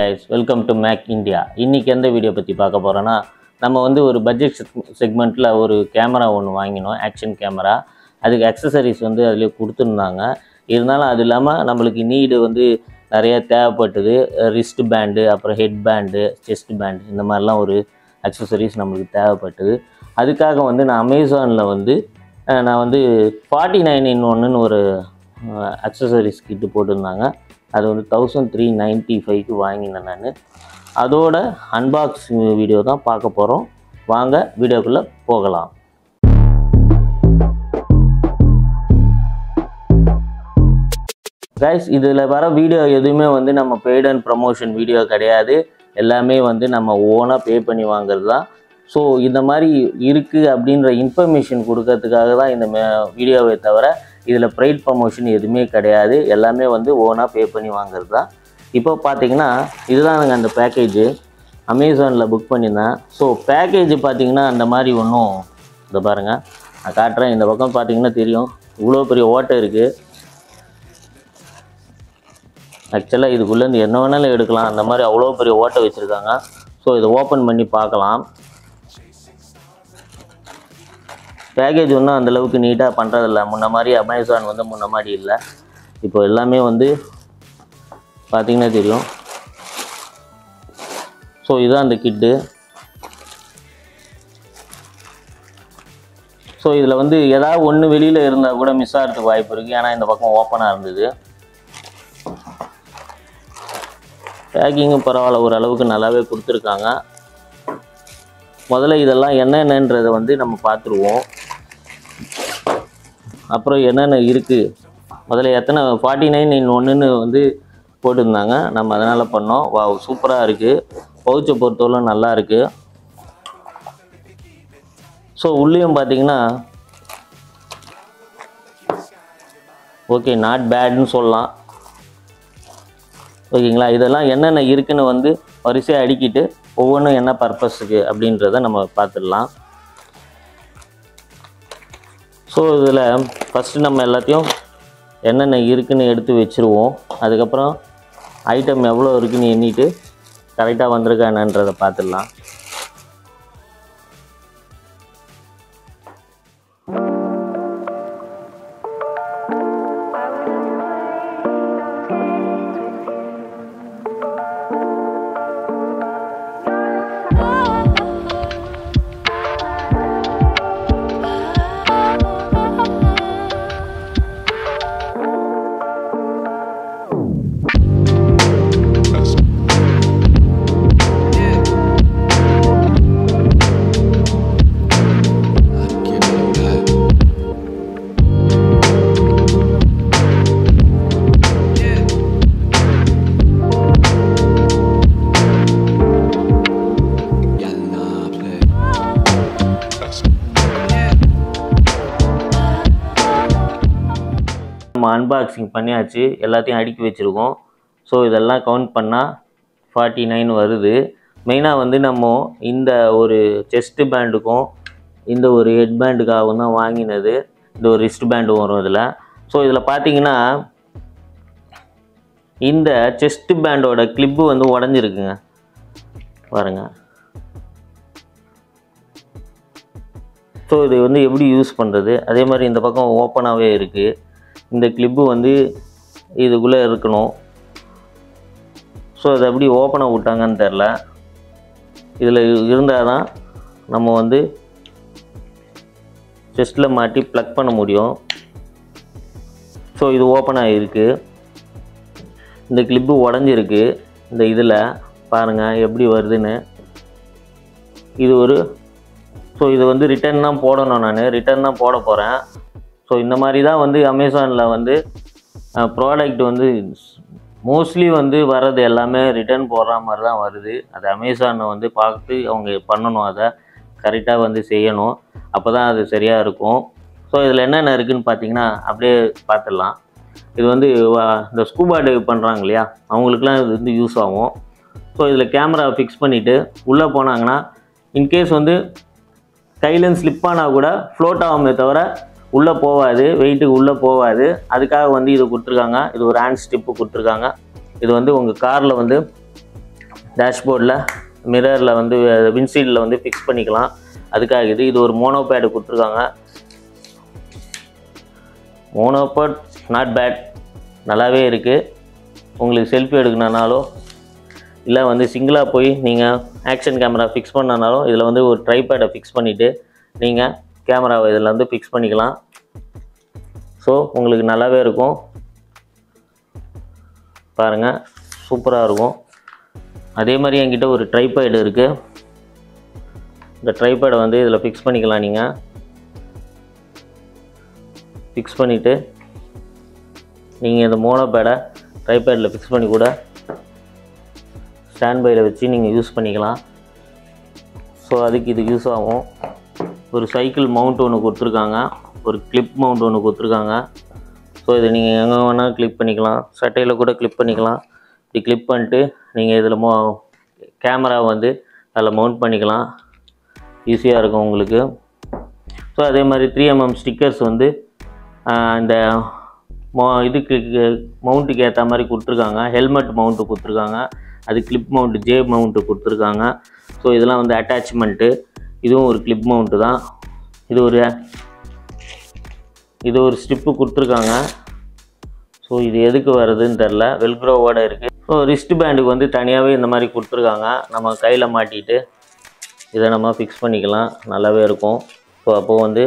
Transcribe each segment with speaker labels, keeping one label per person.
Speaker 1: guys, welcome to Mac India. இன்னைக்கு எந்த video பற்றி பார்க்க போகிறோன்னா, நம்ம வந்து ஒரு பட்ஜெட் செக்மெண்ட்டில் ஒரு கேமரா ஒன்று வாங்கினோம், ஆக்ஷன் கேமரா. அதுக்கு அக்சசரிஸ் வந்து அதிலே கொடுத்துருந்தாங்க. இருந்தாலும் அது இல்லாமல் நம்மளுக்கு நீடு வந்து நிறைய தேவைப்பட்டது. ரிஸ்ட் பேண்டு, அப்புறம் ஹெட் பேண்டு, செஸ்ட் பேண்டு, இந்த மாதிரிலாம் ஒரு அக்சசரிஸ் நம்மளுக்கு தேவைப்பட்டது. அதுக்காக வந்து நான் அமேசானில் வந்து நான் வந்து 49 in 1ன்னு ஒரு அக்சசரிஸ் கிட்டு போட்டிருந்தாங்க. அது வந்து 1395க்கு வாங்கினேன் நான். அதோட அன்பாக்சிங் வீடியோ தான் பார்க்க போகிறோம். வாங்க வீடியோக்குள்ளே போகலாம். கைஸ், இதில் வர வீடியோ எதுவுமே வந்து நம்ம பெய்ட் அண்ட் ப்ரமோஷன் வீடியோ கிடையாது. எல்லாமே வந்து நம்ம ஓனாக பே பண்ணி வாங்குறது தான். ஸோ இந்த மாதிரி இருக்குது அப்படின்ற இன்ஃபர்மேஷன் கொடுக்கறதுக்காக தான் இந்த வீடியோவை தவிர இதில் ப்ரைட் ப்ரமோஷன் எதுவுமே கிடையாது. எல்லாமே வந்து ஓனாக பே பண்ணி வாங்குறது தான். இப்போ பார்த்தீங்கன்னா இதுதானுங்க அந்த பேக்கேஜு. அமேசானில் புக் பண்ணியிருந்தேன். ஸோ பேக்கேஜ் பார்த்தீங்கன்னா அந்த மாதிரி ஒன்றும் இதை பாருங்கள், நான் காட்டுறேன். இந்த பக்கம் பார்த்தீங்கன்னா தெரியும், இவ்வளோ பெரிய ஓட்டை இருக்குது. ஆக்சுவலாக இதுக்குள்ளேருந்து என்ன வேணாலும் எடுக்கலாம், அந்த மாதிரி அவ்வளோ பெரிய ஓட்டை வச்சுருக்காங்க. ஸோ இதை ஓப்பன் பண்ணி பார்க்கலாம். பேக்கேஜ் ஒன்றும் அந்தளவுக்கு நீட்டாக பண்ணுறதில்ல. முன்ன மாதிரி அமேசான் வந்து முன்ன மாதிரி இல்லை. இப்போ எல்லாமே வந்து பார்த்திங்கன்னா தெரியும். ஸோ இதுதான் அந்த கிட்டு. ஸோ இதில் வந்து ஏதாவது ஒன்று வெளியில் இருந்தால் கூட மிஸ் ஆகிறதுக்கு வாய்ப்பு இருக்குது. ஏன்னா இந்த பக்கம் ஓப்பனாக இருந்தது. பேக்கிங்கும் பரவாயில்ல, ஓரளவுக்கு நல்லாவே கொடுத்துருக்காங்க. முதல்ல இதெல்லாம் என்னென்னன்றதை வந்து நம்ம பார்த்துருவோம். அப்புறம் என்னென்ன இருக்குது, முதல்ல எத்தனை 49 in 1ன்னு வந்து போட்டிருந்தாங்க. நம்ம அதனால் பண்ணோம். வா, சூப்பராக இருக்குது. பவுச்சை பொறுத்தவரை நல்லா இருக்குது. ஸோ உள்ளேயும் பார்த்தீங்கன்னா ஓகே, நாட் பேட்னு சொல்லலாம். ஓகேங்களா, இதெல்லாம் என்னென்ன இருக்குன்னு வந்து வரிசையாக அடிக்கிட்டு ஒவ்வொன்றும் என்ன பர்பஸுக்கு அப்படின்றத நம்ம பார்த்துடலாம். ஸோ இதில் ஃபஸ்ட்டு நம்ம எல்லாத்தையும் என்னென்ன இருக்குதுன்னு எடுத்து வச்சுருவோம். அதுக்கப்புறம் ஐட்டம் எவ்வளோ இருக்குதுன்னு எண்ணிட்டு கரெக்டாக வந்திருக்கா என்னன்றதை பார்த்துடலாம். நம்ம அன்பாக்சிங் பண்ணியாச்சு, எல்லாத்தையும் அடுக்கி வச்சுருக்கோம். ஸோ இதெல்லாம் கவுண்ட் பண்ணால் 49 வருது. மெயினாக வந்து நம்ம இந்த ஒரு செஸ்ட் பேண்டுக்கும் இந்த ஒரு ஹெட் பேண்டுக்காகவும் தான் வாங்கினது. இந்த ஒரு ரிஸ்ட் பேண்டு வரும் இதில். ஸோ இதில் பார்த்தீங்கன்னா இந்த செஸ்ட் பேண்டோட கிளிப்பு வந்து உடஞ்சிருக்குங்க பாருங்கள். ஸோ இது வந்து எப்படி யூஸ் பண்ணுறது, அதே மாதிரி இந்த பக்கம் ஓப்பனாகவே இருக்குது. இந்த கிளிப்பு வந்து இதுக்குள்ளே இருக்கணும். ஸோ அதை எப்படி ஓப்பனாக விட்டாங்கன்னு தெரில. இதில் இருந்தால் தான் நம்ம வந்து செஸ்ட்டில் மாட்டி ப்ளக் பண்ண முடியும். ஸோ இது ஓப்பனாக இருக்குது. இந்த கிளிப்பு உடஞ்சிருக்கு. இந்த இதில் பாருங்கள் எப்படி வருதுன்னு. இது ஒரு ஸோ இது வந்து ரிட்டர்ன் தான் போடணும். நான் ரிட்டர்ன் தான் போட போகிறேன். ஸோ இந்த மாதிரி தான் வந்து அமேசானில் வந்து ப்ராடக்ட் வந்து மோஸ்ட்லி வந்து வர்றது எல்லாமே ரிட்டர்ன் போடுற மாதிரி தான் வருது. அது அமேசானை வந்து பார்த்து அவங்க பண்ணணும், அதை கரெக்டாக வந்து செய்யணும். அப்போ தான் அது சரியாக இருக்கும். ஸோ இதில் என்னென்ன இருக்குதுன்னு பார்த்தீங்கன்னா அப்படியே பார்த்துடலாம். இது வந்து இந்த ஸ்கூபா டைவ் பண்ணுறாங்க இல்லையா, அவங்களுக்குலாம் இது வந்து யூஸ் ஆகும். ஸோ இதில் கேமரா ஃபிக்ஸ் பண்ணிவிட்டு உள்ளே போனாங்கன்னா இன்கேஸ் வந்து கையிலேருந்து ஸ்லிப் ஆனால் கூட ஃப்ளோட் ஆகுமே தவிர உள்ளே போகாது, வெயிட்டுக்கு உள்ளே போகாது. அதுக்காக வந்து இது கொடுத்துருக்காங்க. இது ஒரு ஹேண்ட் ஸ்டிப்பு கொடுத்துருக்காங்க. இது வந்து உங்கள் காரில் வந்து டேஷ்போர்டில் மிரரில் வந்து விண்ட்ஷீல்டில் வந்து ஃபிக்ஸ் பண்ணிக்கலாம். அதுக்காக இது ஒரு மோனோ பேடு கொடுத்துருக்காங்க. மோனோ பேட் நாட் பேட், நல்லாவே இருக்குது. உங்களுக்கு செல்ஃபி எடுக்கணுன்னாலோ இல்லை வந்து சிங்கிளாக போய் நீங்கள் ஆக்ஷன் கேமரா ஃபிக்ஸ் பண்ணனாலும் இதில் வந்து ஒரு ட்ரைபேடை ஃபிக்ஸ் பண்ணிவிட்டு நீங்கள் கேமராவை இதில் வந்து ஃபிக்ஸ் பண்ணிக்கலாம். ஸோ உங்களுக்கு நல்லாவே இருக்கும். பாருங்கள், சூப்பராக இருக்கும். அதே மாதிரி என்கிட்ட ஒரு ட்ரைபேடு இருக்குது. இந்த ட்ரைபேடை வந்து இதில் ஃபிக்ஸ் பண்ணிக்கலாம். நீங்கள் ஃபிக்ஸ் பண்ணிவிட்டு நீங்கள் இந்த மோனோ பேடை ட்ரைபேடில் ஃபிக்ஸ் பண்ணி கூட ஸ்டாண்ட் பையில் வச்சு நீங்கள் யூஸ் பண்ணிக்கலாம். ஸோ அதுக்கு இது யூஸ் ஆகும். ஒரு சைக்கிள் மவுண்ட் ஒன்று கொடுத்துருக்காங்க, ஒரு கிளிப் மவுண்ட் ஒன்று கொடுத்துருக்காங்க. ஸோ இதை நீங்கள் எங்கே வேணால் கிளிப் பண்ணிக்கலாம், சட்டையில் கூட கிளிப் பண்ணிக்கலாம். இது கிளிப் பண்ணிட்டு நீங்கள் இதில் கேமரா வந்து அதில் மவுண்ட் பண்ணிக்கலாம். ஈஸியாக இருக்கும் உங்களுக்கு. ஸோ அதே மாதிரி 3mm ஸ்டிக்கர்ஸ் வந்து இந்த இதுக்கு மவுண்ட்டுக்கு ஏற்ற மாதிரி கொடுத்துருக்காங்க. ஹெல்மெட் மவுண்ட்டு கொடுத்துருக்காங்க, அது கிளிப் மவுண்ட்டு ஜே மவுண்ட்டு கொடுத்துருக்காங்க. ஸோ இதெல்லாம் வந்து அட்டாச்மெண்ட்டு. இதுவும் ஒரு கிளிப் மவுண்ட்டு தான். இது ஒரு ஸ்ட்ரிப்பு கொடுத்துருக்காங்க. ஸோ இது எதுக்கு வருதுன்னு தெரில, வெல்க்ரோவோட இருக்குது. ஸோ ரிஸ்ட் பேண்டுக்கு வந்து தனியாகவே இந்த மாதிரி கொடுத்துருக்காங்க. நம்ம கையில் மாட்டிட்டு இதை நம்ம ஃபிக்ஸ் பண்ணிக்கலாம். நல்லாவே இருக்கும். ஸோ அப்போது வந்து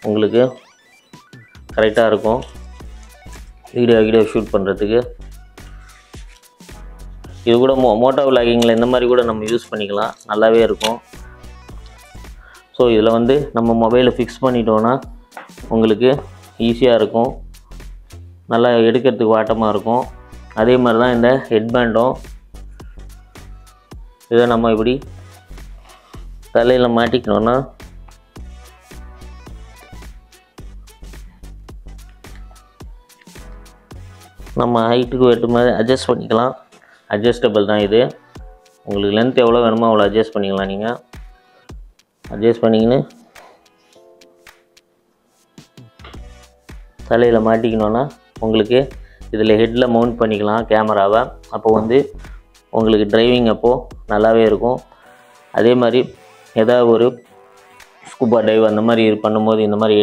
Speaker 1: உங்களுக்கு கரெக்டாக இருக்கும் வீடியோ ஷூட் பண்ணுறதுக்கு. இது கூட மோட்டோ விளாகிங்கில் இந்த மாதிரி கூட நம்ம யூஸ் பண்ணிக்கலாம். நல்லாவே இருக்கும். ஸோ இதில் வந்து நம்ம மொபைலை ஃபிக்ஸ் பண்ணிட்டோன்னா உங்களுக்கு ஈஸியாக இருக்கும். நல்லா எடுக்கிறதுக்கு வாட்டமாக இருக்கும். அதே மாதிரி தான் இந்த ஹெட்பேண்டும். இதை நம்ம இப்படி தலையில் மாட்டிக்கணுன்னா நம்ம ஹைட்டுக்கு வெட்டு மாதிரி அட்ஜஸ்ட் பண்ணிக்கலாம். அட்ஜஸ்டபிள் தான் இது. உங்களுக்கு லென்த் எவ்வளோ வேணுமோ அவ்வளோ அட்ஜஸ்ட் பண்ணிக்கலாம். நீங்கள் அட்ஜஸ்ட் பண்ணிக்கின்னு தலையில் மாட்டிக்கணுன்னா உங்களுக்கு இதில் ஹெட்டில் மவுண்ட் பண்ணிக்கலாம் கேமராவை. அப்போ வந்து உங்களுக்கு டிரைவிங் அப்போது நல்லாவே இருக்கும். அதே மாதிரி ஏதாவது ஒரு ஸ்கூபா டைவ் அந்த மாதிரி பண்ணும்போது இந்த மாதிரி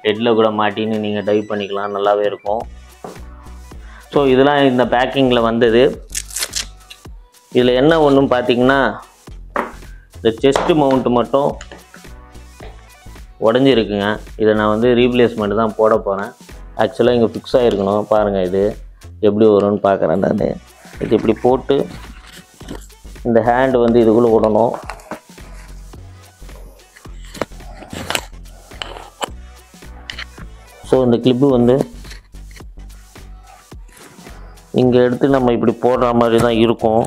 Speaker 1: ஹெட்டில் கூட மாட்டின்னு நீங்கள் டைவ் பண்ணிக்கலாம். நல்லாவே இருக்கும். ஸோ இதெல்லாம் இந்த பேக்கிங்கில் வந்தது. இதில் என்ன ஒன்றும் பார்த்திங்கன்னா இந்த செஸ்ட்டு மவுண்ட்டு மட்டும் உடஞ்சிருக்குங்க. இதை நான் வந்து ரீப்ளேஸ்மெண்ட் தான் போட போகிறேன். ஆக்சுவலாக இங்கே ஃபிக்ஸ் ஆகிருக்கணும். பாருங்கள் இது எப்படி வரும்னு பார்க்குறேன் நான். இது இப்படி போட்டு இந்த ஹேண்டு வந்து இதுக்குள்ளே விடணும். ஸோ இந்த கிளிப்பு வந்து இங்கே எடுத்து நம்ம இப்படி போடுற மாதிரி தான் இருக்கும்.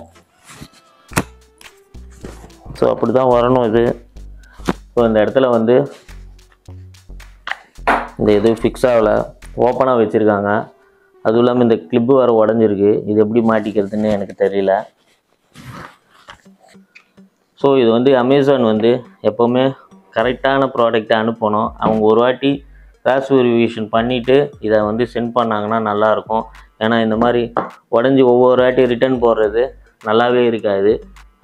Speaker 1: ஸோ அப்படி தான் வரணும் இது. ஸோ இந்த இடத்துல வந்து இந்த இது ஃபிக்ஸ் ஆகலை, ஓப்பனாக வச்சுருக்காங்க. அதுவும் இல்லாமல் இந்த கிளிப்பு வர உடஞ்சிருக்கு. இது எப்படி மாட்டிக்கிறதுன்னு எனக்கு தெரியல. ஸோ இது வந்து அமேசான் வந்து எப்போவுமே கரெக்டான ப்ராடக்டை அனுப்பணும். அவங்க ஒரு வாட்டி கிராஸ் வெரிஃபிகேஷன் பண்ணிவிட்டு இதை வந்து சென்ட் பண்ணாங்கன்னா நல்லாயிருக்கும். ஏன்னா இந்த மாதிரி உடஞ்சி ஒவ்வொரு வாட்டி ரிட்டர்ன் போடுறது நல்லாவே இருக்காது.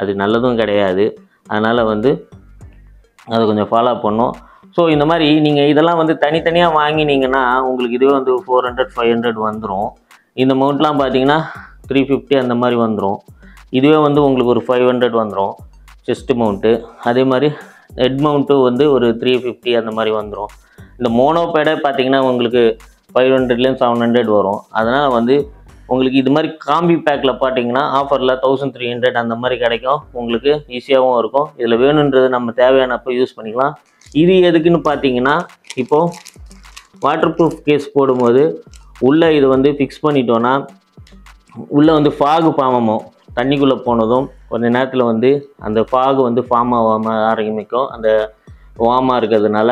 Speaker 1: அது நல்லதும் கிடையாது. அதனால் வந்து அதை கொஞ்சம் ஃபாலோ பண்ணணும். ஸோ இந்த மாதிரி நீங்கள் இதெல்லாம் வந்து தனித்தனியாக வாங்கினீங்கன்னா உங்களுக்கு இதுவே வந்து 400-500 வந்துடும். இந்த மவுண்ட்லாம் பார்த்தீங்கன்னா 350 அந்த மாதிரி வந்துடும். இதுவே வந்து உங்களுக்கு ஒரு 500 வந்துடும் செஸ்ட்டு மவுண்ட்டு. அதே மாதிரி ஹெட் மவுண்ட்டு வந்து ஒரு 350 அந்த மாதிரி வந்துடும். இந்த மோனோ பேடே பார்த்தீங்கன்னா உங்களுக்கு 500லேருந்து 700 வரும். அதனால் வந்து உங்களுக்கு இது மாதிரி காம்பி பேக்கில் பார்த்தீங்கன்னா ஆஃபரில் 1300 அந்த மாதிரி கிடைக்கும். உங்களுக்கு ஈஸியாகவும் இருக்கும். இதில் வேணுன்றது நம்ம தேவையானப்போ யூஸ் பண்ணிக்கலாம். இது எதுக்குன்னு பார்த்தீங்கன்னா இப்போது வாட்டர் ப்ரூஃப் கேஸ் போடும்போது உள்ளே இது வந்து ஃபிக்ஸ் பண்ணிட்டோன்னா உள்ளே வந்து ஃபாகு ஃபார்ம் ஆகும். தண்ணிக்குள்ளே போனதும் கொஞ்சம் நேரத்தில் வந்து அந்த ஃபாகு வந்து ஃபார்ம் ஆரம்பிக்கும். அந்த வார்மாக இருக்கிறதுனால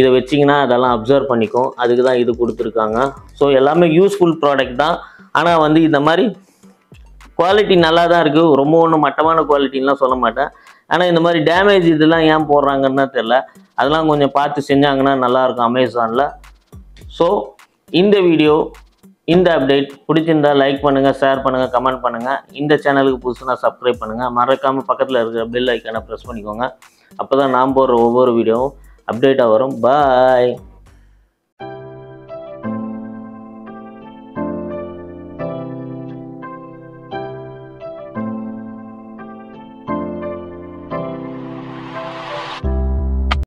Speaker 1: இதை வச்சிங்கன்னா அதெல்லாம் அப்சர்வ் பண்ணிக்கும். அதுக்கு தான் இது கொடுத்துருக்காங்க. ஸோ எல்லாமே யூஸ்ஃபுல் ப்ராடக்ட் தான். ஆனால் வந்து இந்த மாதிரி குவாலிட்டி நல்லா தான் இருக்குது. ரொம்ப ஒன்றும் மட்டமான குவாலிட்டின்லாம் சொல்ல மாட்டேன். ஆனால் இந்த மாதிரி டேமேஜ் இதெல்லாம் ஏன் போடுறாங்கன்னு தான் தெரில. அதெல்லாம் கொஞ்சம் பார்த்து செஞ்சாங்கன்னா நல்லாயிருக்கும் அமேசானில். ஸோ இந்த வீடியோ இந்த அப்டேட் பிடிச்சிருந்தா லைக் பண்ணுங்கள், ஷேர் பண்ணுங்கள், கமெண்ட் பண்ணுங்கள். இந்த சேனலுக்கு புதுசுனா சப்ஸ்கிரைப் பண்ணுங்கள். மறக்காமல் பக்கத்தில் இருக்கிற பெல் ஐக்கானை ப்ரெஸ் பண்ணிக்கோங்க. அப்போ தான் நான் போடுற ஒவ்வொரு வீடியோவும் அப்டேட்டாக வரும். பாய்.